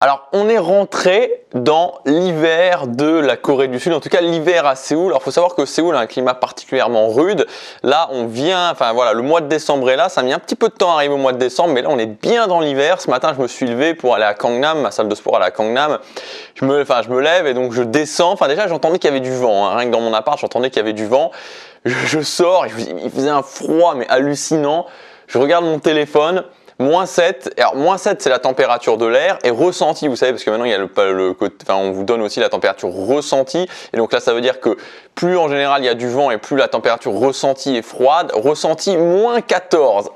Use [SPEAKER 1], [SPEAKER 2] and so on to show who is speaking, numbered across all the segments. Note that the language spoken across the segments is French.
[SPEAKER 1] Alors, on est rentré dans l'hiver de la Corée du Sud, en tout cas l'hiver à Séoul. Alors, il faut savoir que Séoul a un climat particulièrement rude. Là, le mois de décembre est là. Ça a mis un petit peu de temps à arriver au mois de décembre, mais là, on est bien dans l'hiver. Ce matin, je me suis levé pour aller à Gangnam, ma salle de sport à la Gangnam. Je me lève et donc je descends. Enfin, déjà, j'entendais qu'il y avait du vent. Rien que dans mon appart, j'entendais qu'il y avait du vent. Je sors, il faisait un froid, mais hallucinant. Je regarde mon téléphone. -7, alors -7 c'est la température de l'air et ressenti, vous savez, parce que maintenant il y a on vous donne aussi la température ressentie, et donc là ça veut dire que plus en général il y a du vent et plus la température ressentie est froide. Ressenti -14,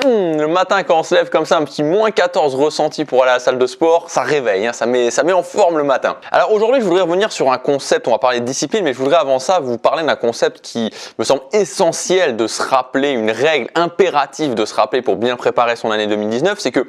[SPEAKER 1] le matin quand on se lève comme ça, un petit -14 ressenti pour aller à la salle de sport, ça réveille, ça met en forme le matin. Alors aujourd'hui je voudrais revenir sur un concept, on va parler de discipline, mais je voudrais avant ça vous parler d'un concept qui me semble essentiel de se rappeler, une règle impérative de se rappeler pour bien préparer son année 2019, c'est que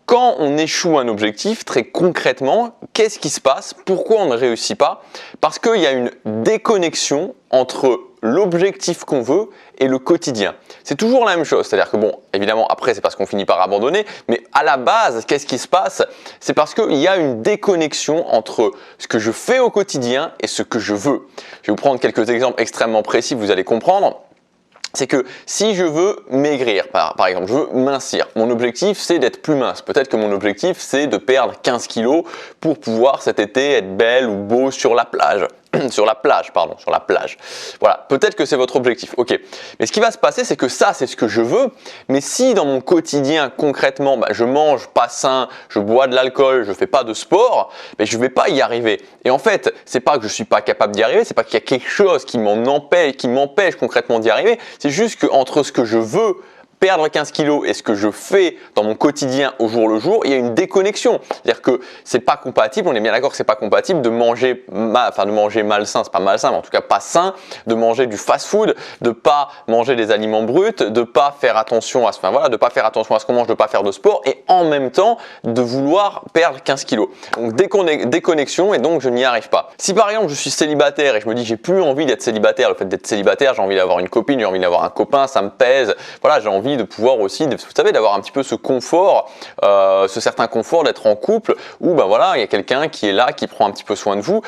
[SPEAKER 1] quand on échoue un objectif, très concrètement, qu'est-ce qui se passe? Pourquoi on ne réussit pas? Parce qu'il y a une déconnexion entre l'objectif qu'on veut et le quotidien. C'est toujours la même chose, c'est-à-dire que bon, évidemment, après c'est parce qu'on finit par abandonner, mais à la base, qu'est-ce qui se passe? C'est parce qu'il y a une déconnexion entre ce que je fais au quotidien et ce que je veux. Je vais vous prendre quelques exemples extrêmement précis, vous allez comprendre. C'est que si je veux maigrir, par exemple, je veux mincir, mon objectif c'est d'être plus mince. Peut-être que mon objectif c'est de perdre 15 kilos pour pouvoir cet été être belle ou beau sur la plage. Sur la plage. Voilà, peut-être que c'est votre objectif, ok. Mais ce qui va se passer, c'est que ça, c'est ce que je veux. Mais si dans mon quotidien, concrètement, je mange pas sain, je bois de l'alcool, je fais pas de sport, je vais pas y arriver. Et en fait, c'est pas que je suis pas capable d'y arriver, c'est pas qu'il y a quelque chose qui m'empêche concrètement d'y arriver. C'est juste que entre ce que je veux perdre 15 kilos et ce que je fais dans mon quotidien au jour le jour, il y a une déconnexion. C'est-à-dire que c'est pas compatible, on est bien d'accord que c'est pas compatible de manger malsain, c'est pas malsain, mais en tout cas pas sain, de manger du fast-food, de pas manger des aliments bruts, de pas faire attention à ce qu'on mange, de pas faire de sport et en même temps de vouloir perdre 15 kilos. Donc déconnexion et donc je n'y arrive pas. Si par exemple je suis célibataire et je me dis j'ai plus envie d'être célibataire, le fait d'être célibataire, j'ai envie d'avoir une copine, j'ai envie d'avoir un copain, ça me pèse, voilà, j'ai envie de pouvoir aussi, vous savez, d'avoir un petit peu ce confort, ce certain confort d'être en couple où il y a quelqu'un qui est là, qui prend un petit peu soin de vous.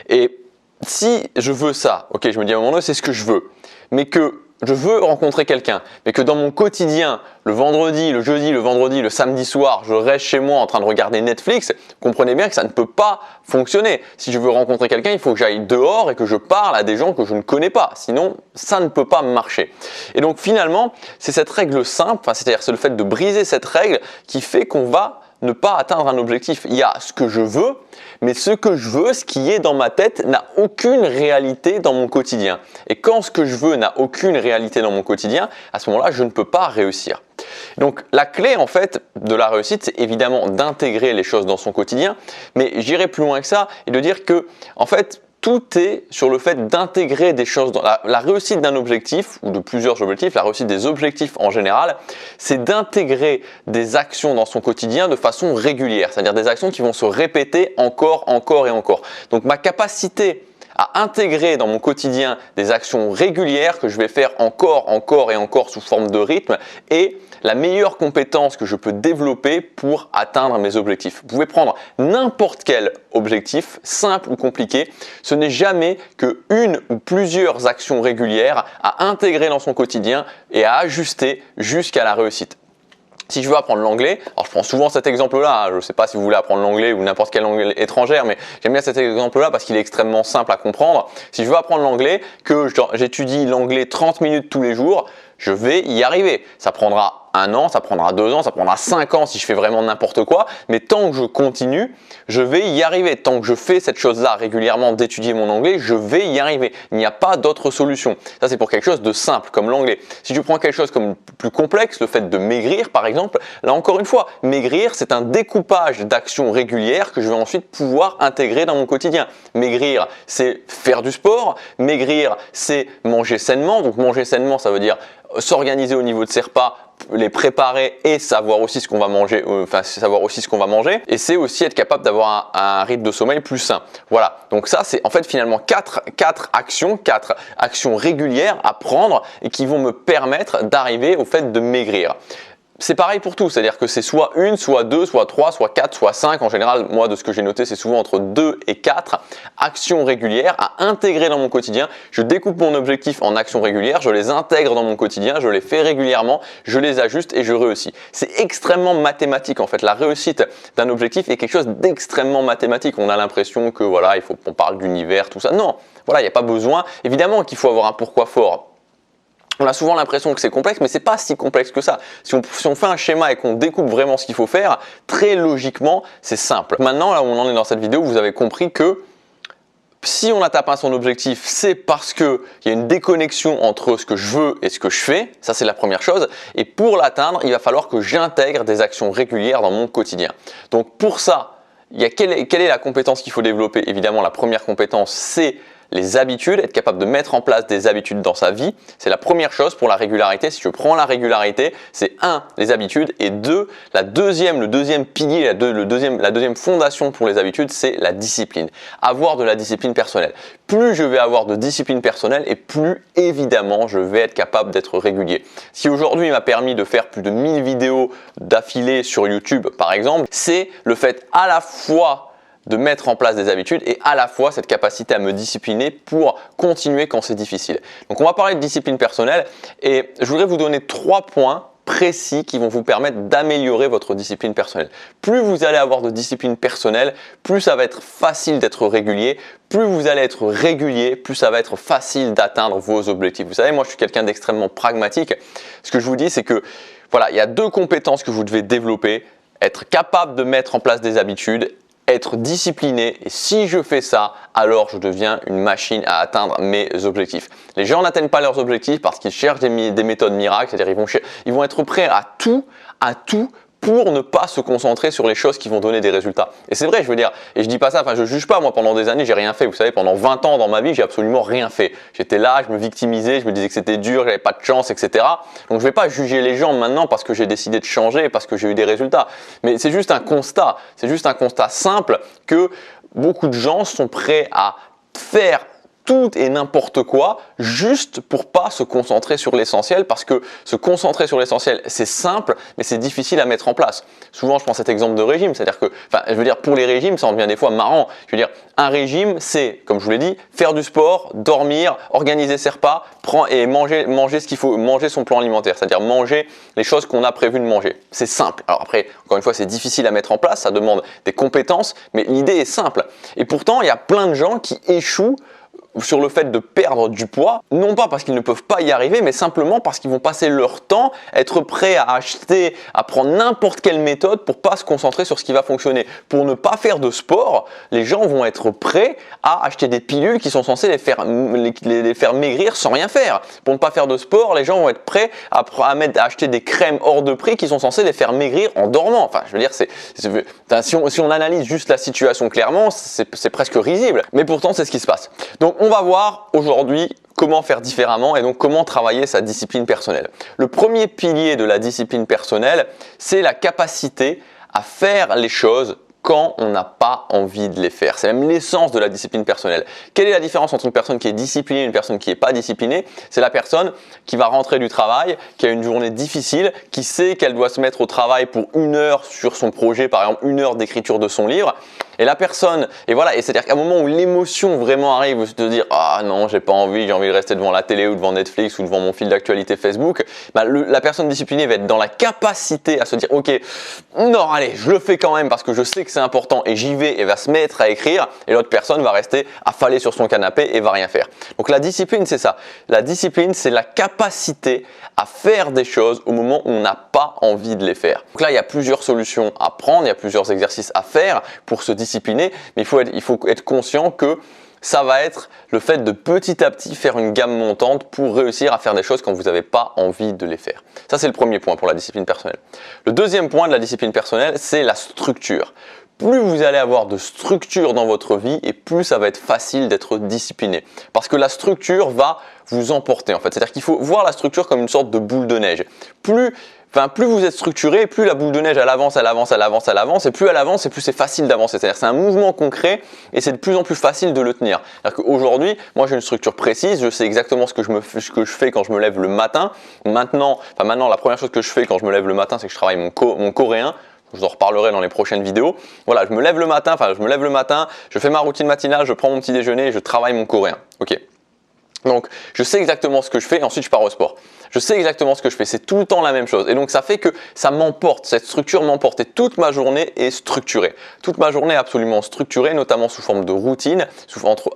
[SPEAKER 1] Et si je veux ça, ok, je me dis à un moment donné, c'est ce que je veux, mais que je veux rencontrer quelqu'un, mais que dans mon quotidien, le vendredi, le jeudi, le vendredi, le samedi soir, je reste chez moi en train de regarder Netflix, comprenez bien que ça ne peut pas fonctionner. Si je veux rencontrer quelqu'un, il faut que j'aille dehors et que je parle à des gens que je ne connais pas. Sinon, ça ne peut pas marcher. Et donc finalement, c'est cette règle simple, c'est-à-dire c'est le fait de briser cette règle qui fait qu'on va ne pas atteindre un objectif. Il y a ce que je veux, mais ce que je veux, ce qui est dans ma tête, n'a aucune réalité dans mon quotidien. Et quand ce que je veux n'a aucune réalité dans mon quotidien, à ce moment-là, je ne peux pas réussir. Donc la clé en fait de la réussite, c'est évidemment d'intégrer les choses dans son quotidien, mais j'irai plus loin que ça et de dire que en fait, tout est sur le fait d'intégrer des choses dans la réussite d'un objectif ou de plusieurs objectifs, la réussite des objectifs en général, c'est d'intégrer des actions dans son quotidien de façon régulière, c'est-à-dire des actions qui vont se répéter encore et encore. Donc ma capacité à intégrer dans mon quotidien des actions régulières que je vais faire encore et encore sous forme de rythme est la meilleure compétence que je peux développer pour atteindre mes objectifs. Vous pouvez prendre n'importe quel objectif, simple ou compliqué, ce n'est jamais que une ou plusieurs actions régulières à intégrer dans son quotidien et à ajuster jusqu'à la réussite. Si je veux apprendre l'anglais, alors je prends souvent cet exemple-là, je ne sais pas si vous voulez apprendre l'anglais ou n'importe quelle langue étrangère, mais j'aime bien cet exemple-là parce qu'il est extrêmement simple à comprendre. Si je veux apprendre l'anglais, que j'étudie l'anglais 30 minutes tous les jours, je vais y arriver. Ça prendra 1 an, ça prendra 2 ans, ça prendra 5 ans si je fais vraiment n'importe quoi, mais tant que je continue, je vais y arriver. Tant que je fais cette chose-là régulièrement d'étudier mon anglais, je vais y arriver. Il n'y a pas d'autre solution. Ça, c'est pour quelque chose de simple comme l'anglais. Si je prends quelque chose comme plus complexe, le fait de maigrir par exemple, là encore une fois, maigrir, c'est un découpage d'actions régulières que je vais ensuite pouvoir intégrer dans mon quotidien. Maigrir, c'est faire du sport. Maigrir, c'est manger sainement. Donc manger sainement, ça veut dire s'organiser au niveau de ses repas, les préparer et savoir aussi ce qu'on va manger, et c'est aussi être capable d'avoir un rythme de sommeil plus sain. Voilà, donc ça c'est en fait finalement quatre actions régulières à prendre et qui vont me permettre d'arriver au fait de maigrir. C'est pareil pour tout, c'est-à-dire que c'est soit une, soit deux, soit trois, soit quatre, soit cinq. En général, moi, de ce que j'ai noté, c'est souvent entre 2 et 4 actions régulières à intégrer dans mon quotidien. Je découpe mon objectif en actions régulières, je les intègre dans mon quotidien, je les fais régulièrement, je les ajuste et je réussis. C'est extrêmement mathématique en fait. La réussite d'un objectif est quelque chose d'extrêmement mathématique. On a l'impression que voilà, il faut qu'on parle d'univers, tout ça. Non, voilà, il n'y a pas besoin. Évidemment qu'il faut avoir un pourquoi fort. On a souvent l'impression que c'est complexe, mais c'est pas si complexe que ça. Si on fait un schéma et qu'on découpe vraiment ce qu'il faut faire, très logiquement, c'est simple. Maintenant, là où on en est dans cette vidéo, vous avez compris que si on atteint pas son objectif, c'est parce qu'il y a une déconnexion entre ce que je veux et ce que je fais. Ça, c'est la première chose. Et pour l'atteindre, il va falloir que j'intègre des actions régulières dans mon quotidien. Donc pour ça, quelle est la compétence qu'il faut développer? Évidemment, la première compétence, c'est les habitudes, être capable de mettre en place des habitudes dans sa vie. C'est la première chose pour la régularité. Si je prends la régularité, c'est 1, les habitudes, et 2, le deuxième pilier, la deuxième fondation pour les habitudes, c'est la discipline. Avoir de la discipline personnelle. Plus je vais avoir de discipline personnelle et plus évidemment je vais être capable d'être régulier. Si aujourd'hui il m'a permis de faire plus de 1000 vidéos d'affilée sur YouTube par exemple, c'est le fait à la fois de mettre en place des habitudes et à la fois cette capacité à me discipliner pour continuer quand c'est difficile. Donc on va parler de discipline personnelle et je voudrais vous donner 3 points précis qui vont vous permettre d'améliorer votre discipline personnelle. Plus vous allez avoir de discipline personnelle, plus ça va être facile d'être régulier. Plus vous allez être régulier, plus ça va être facile d'atteindre vos objectifs. Vous savez, moi je suis quelqu'un d'extrêmement pragmatique. Ce que je vous dis, c'est que voilà, il y a 2 compétences que vous devez développer. Être capable de mettre en place des habitudes, être discipliné, et si je fais ça, alors je deviens une machine à atteindre mes objectifs. Les gens n'atteignent pas leurs objectifs parce qu'ils cherchent des méthodes miracles, c'est-à-dire ils vont être prêts à tout pour ne pas se concentrer sur les choses qui vont donner des résultats. Et c'est vrai, je veux dire, et je dis pas ça, enfin je juge pas, moi pendant des années j'ai rien fait, vous savez, pendant 20 ans dans ma vie j'ai absolument rien fait. J'étais là, je me victimisais, je me disais que c'était dur, j'avais pas de chance, etc. Donc je vais pas juger les gens maintenant parce que j'ai décidé de changer, parce que j'ai eu des résultats. Mais c'est juste un constat simple que beaucoup de gens sont prêts à faire tout et n'importe quoi juste pour pas se concentrer sur l'essentiel, parce que se concentrer sur l'essentiel c'est simple mais c'est difficile à mettre en place. Souvent je prends cet exemple de régime, c'est-à-dire que, je veux dire pour les régimes ça en devient des fois marrant. Je veux dire un régime c'est, comme je vous l'ai dit, faire du sport, dormir, organiser ses repas, et manger ce qu'il faut, manger son plan alimentaire, c'est-à-dire manger les choses qu'on a prévu de manger. C'est simple. Alors après, encore une fois, c'est difficile à mettre en place, ça demande des compétences, mais l'idée est simple. Et pourtant, il y a plein de gens qui échouent sur le fait de perdre du poids, non pas parce qu'ils ne peuvent pas y arriver, mais simplement parce qu'ils vont passer leur temps, être prêts à acheter, à prendre n'importe quelle méthode pour pas se concentrer sur ce qui va fonctionner. Pour ne pas faire de sport, les gens vont être prêts à acheter des pilules qui sont censées les faire maigrir sans rien faire. Pour ne pas faire de sport, les gens vont être prêts à acheter des crèmes hors de prix qui sont censées les faire maigrir en dormant. Enfin, je veux dire, si on analyse juste la situation clairement, c'est presque risible. Mais pourtant, c'est ce qui se passe. Donc, on va voir aujourd'hui comment faire différemment et donc comment travailler sa discipline personnelle. Le premier pilier de la discipline personnelle, c'est la capacité à faire les choses quand on n'a pas envie de les faire. C'est même l'essence de la discipline personnelle. Quelle est la différence entre une personne qui est disciplinée et une personne qui n'est pas disciplinée? C'est la personne qui va rentrer du travail, qui a une journée difficile, qui sait qu'elle doit se mettre au travail pour 1 heure sur son projet, par exemple 1 heure d'écriture de son livre. Et la personne, et voilà, et c'est-à-dire qu'à un moment où l'émotion vraiment arrive, vous te dire ah non, j'ai pas envie, j'ai envie de rester devant la télé ou devant Netflix ou devant mon fil d'actualité Facebook, la personne disciplinée va être dans la capacité à se dire ok, non, allez, je le fais quand même parce que je sais que c'est important et j'y vais, et va se mettre à écrire, et l'autre personne va rester affalée sur son canapé et va rien faire. Donc la discipline, c'est ça. La discipline, c'est la capacité à faire des choses au moment où on n'a pas envie de les faire. Donc là, il y a plusieurs solutions à prendre, il y a plusieurs exercices à faire pour se discipliner, mais il faut être conscient que ça va être le fait de petit à petit faire une gamme montante pour réussir à faire des choses quand vous n'avez pas envie de les faire. Ça, c'est le premier point pour la discipline personnelle. Le deuxième point de la discipline personnelle, c'est la structure. Plus vous allez avoir de structure dans votre vie et plus ça va être facile d'être discipliné. Parce que la structure va vous emporter en fait. C'est-à-dire qu'il faut voir la structure comme une sorte de boule de neige. Plus plus vous êtes structuré, plus la boule de neige elle avance, elle avance, elle avance, elle avance, et plus elle avance, et plus c'est facile d'avancer. C'est-à-dire c'est un mouvement concret et c'est de plus en plus facile de le tenir. C'est-à-dire qu'aujourd'hui, moi j'ai une structure précise, je sais exactement ce que je fais quand je me lève le matin. Maintenant, la première chose que je fais quand je me lève le matin, c'est que je travaille mon coréen. Je vous en reparlerai dans les prochaines vidéos. Voilà, je me lève le matin, je fais ma routine matinale, je prends mon petit déjeuner et je travaille mon coréen. Ok. Donc, je sais exactement ce que je fais et ensuite je pars au sport. Je sais exactement ce que je fais, c'est tout le temps la même chose. Et donc, ça fait que ça m'emporte, cette structure m'emporte et toute ma journée est structurée. Toute ma journée est absolument structurée, notamment sous forme de routine,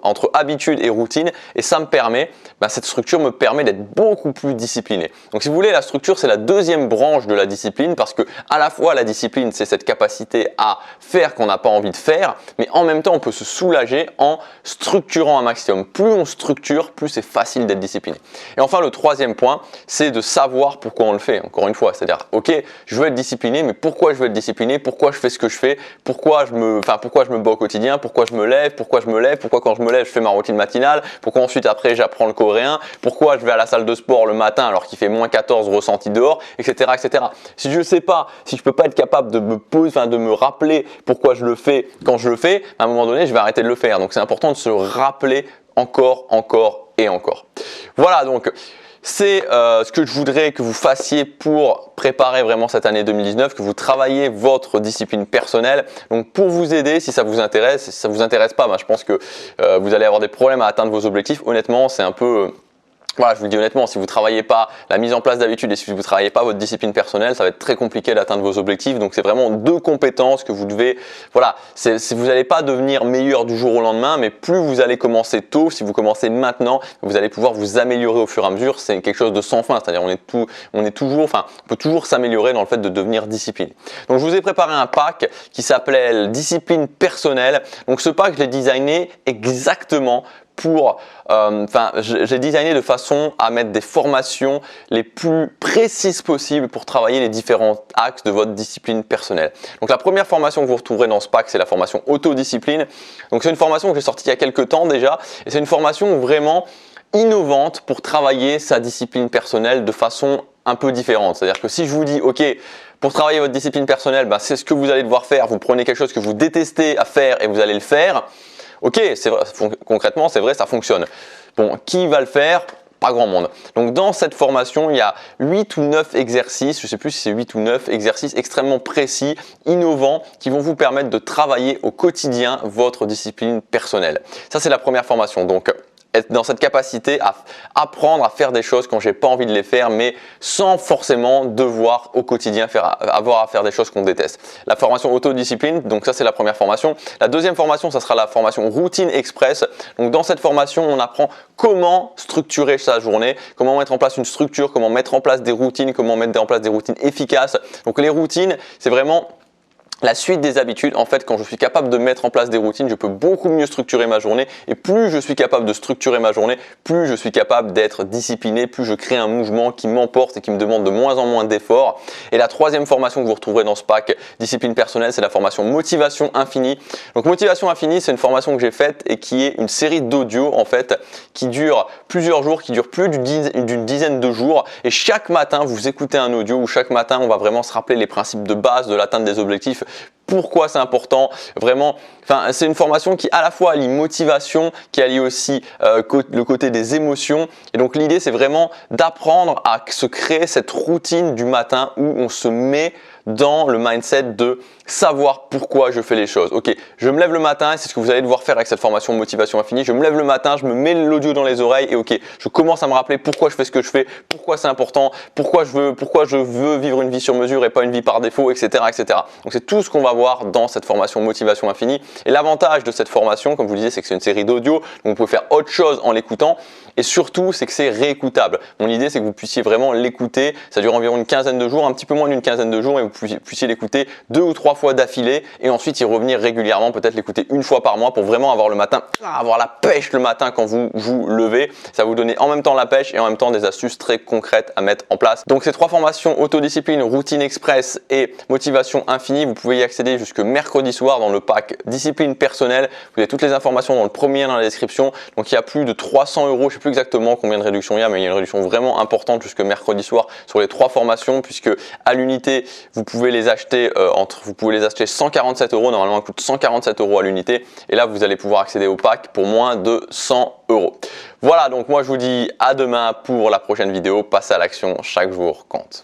[SPEAKER 1] entre habitude et routine. Et ça me permet, cette structure me permet d'être beaucoup plus discipliné. Donc, si vous voulez, la structure, c'est la deuxième branche de la discipline parce que à la fois, la discipline, c'est cette capacité à faire qu'on n'a pas envie de faire, mais en même temps, on peut se soulager en structurant un maximum. Plus on structure, plus c'est facile d'être discipliné. Et enfin, le troisième point, c'est de savoir pourquoi on le fait, encore une fois. C'est-à-dire, ok, je veux être discipliné, mais pourquoi je veux être discipliné? Pourquoi je fais ce que je fais? Pourquoi je me bats au quotidien? Pourquoi je me lève? Pourquoi quand je me lève, je fais ma routine matinale? Pourquoi ensuite, après, j'apprends le coréen? Pourquoi je vais à la salle de sport le matin alors qu'il fait moins 14 ressenti dehors, etc., etc. Si je ne sais pas, si je peux pas être capable de me rappeler pourquoi je le fais quand je le fais, à un moment donné, je vais arrêter de le faire. Donc, c'est important de se rappeler encore et encore. Voilà, donc c'est ce que je voudrais que vous fassiez pour préparer vraiment cette année 2019, que vous travaillez votre discipline personnelle. Donc pour vous aider, si ça vous intéresse, si ça vous intéresse pas, je pense que vous allez avoir des problèmes à atteindre vos objectifs. Honnêtement, c'est un peu... Voilà, je vous le dis honnêtement, si vous ne travaillez pas la mise en place d'habitudes et si vous ne travaillez pas votre discipline personnelle, ça va être très compliqué d'atteindre vos objectifs. Donc, c'est vraiment deux compétences que vous devez… Voilà, vous n'allez pas devenir meilleur du jour au lendemain, mais plus vous allez commencer tôt, si vous commencez maintenant, vous allez pouvoir vous améliorer au fur et à mesure. C'est quelque chose de sans fin, c'est-à-dire on peut toujours s'améliorer dans le fait de devenir discipliné. Donc, je vous ai préparé un pack qui s'appelait Discipline personnelle. Donc, ce pack, je l'ai designé exactement j'ai designé de façon à mettre des formations les plus précises possibles pour travailler les différents axes de votre discipline personnelle. Donc la première formation que vous retrouverez dans ce pack, c'est la formation autodiscipline. Donc c'est une formation que j'ai sortie il y a quelques temps déjà et c'est une formation vraiment innovante pour travailler sa discipline personnelle de façon un peu différente. C'est-à-dire que si je vous dis, ok, pour travailler votre discipline personnelle, c'est ce que vous allez devoir faire, vous prenez quelque chose que vous détestez à faire et vous allez le faire. Ok, c'est vrai, concrètement, c'est vrai, ça fonctionne. Bon, qui va le faire? Pas grand monde. Donc, dans cette formation, il y a 8 ou 9 exercices, je ne sais plus si c'est 8 ou 9 exercices extrêmement précis, innovants, qui vont vous permettre de travailler au quotidien votre discipline personnelle. Ça, c'est la première formation. Donc, être dans cette capacité à apprendre à faire des choses quand j'ai pas envie de les faire, mais sans forcément devoir au quotidien avoir à faire des choses qu'on déteste. La formation autodiscipline, donc ça c'est la première formation. La deuxième formation, ça sera la formation routine express. Donc dans cette formation, on apprend comment structurer sa journée, comment mettre en place une structure, comment mettre en place des routines, comment mettre en place des routines efficaces. Donc les routines, c'est vraiment la suite des habitudes. En fait, quand je suis capable de mettre en place des routines, je peux beaucoup mieux structurer ma journée. Et plus je suis capable de structurer ma journée, plus je suis capable d'être discipliné, plus je crée un mouvement qui m'emporte et qui me demande de moins en moins d'efforts. Et la troisième formation que vous retrouverez dans ce pack discipline personnelle, c'est la formation motivation infinie. Donc motivation infinie, c'est une formation que j'ai faite et qui est une série d'audio en fait qui dure plusieurs jours, qui dure plus d'une dizaine de jours. Et chaque matin, vous écoutez un audio où chaque matin, on va vraiment se rappeler les principes de base de l'atteinte des objectifs. Pourquoi c'est important, vraiment, c'est une formation qui à la fois allie motivation, qui allie aussi le côté des émotions. Et donc l'idée, c'est vraiment d'apprendre à se créer cette routine du matin où on se met dans le mindset de savoir pourquoi je fais les choses. Ok, je me lève le matin et c'est ce que vous allez devoir faire avec cette formation motivation infinie. Je me lève le matin, je me mets l'audio dans les oreilles et ok, je commence à me rappeler pourquoi je fais ce que je fais, pourquoi c'est important, pourquoi je veux vivre une vie sur mesure et pas une vie par défaut, etc., etc. Donc c'est tout ce qu'on va voir dans cette formation motivation infinie. Et l'avantage de cette formation, comme je vous le disais, c'est que c'est une série d'audio, donc vous pouvez faire autre chose en l'écoutant. Et surtout, c'est que c'est réécoutable. Mon idée, c'est que vous puissiez vraiment l'écouter. Ça dure environ une quinzaine de jours, un petit peu moins d'une quinzaine de jours, et vous puissiez l'écouter 2 ou 3 fois d'affilée et ensuite y revenir régulièrement, peut-être l'écouter une fois par mois pour vraiment avoir le matin, avoir la pêche le matin quand vous vous levez. Ça va vous donner en même temps la pêche et en même temps des astuces très concrètes à mettre en place. Donc ces 3 formations, autodiscipline, routine express et motivation infinie, vous pouvez y accéder jusque mercredi soir dans le pack discipline personnelle. Vous avez toutes les informations dans le premier lien dans la description. Donc il y a plus de 300 €, je ne sais plus exactement combien de réduction il y a, mais il y a une réduction vraiment importante jusque mercredi soir sur les 3 formations, puisque à l'unité, vous pouvez les acheter 147 €, normalement, ça coûte 147 € à l'unité. Et là, vous allez pouvoir accéder au pack pour moins de 100 €. Voilà, donc moi je vous dis à demain pour la prochaine vidéo. Passez à l'action, chaque jour compte.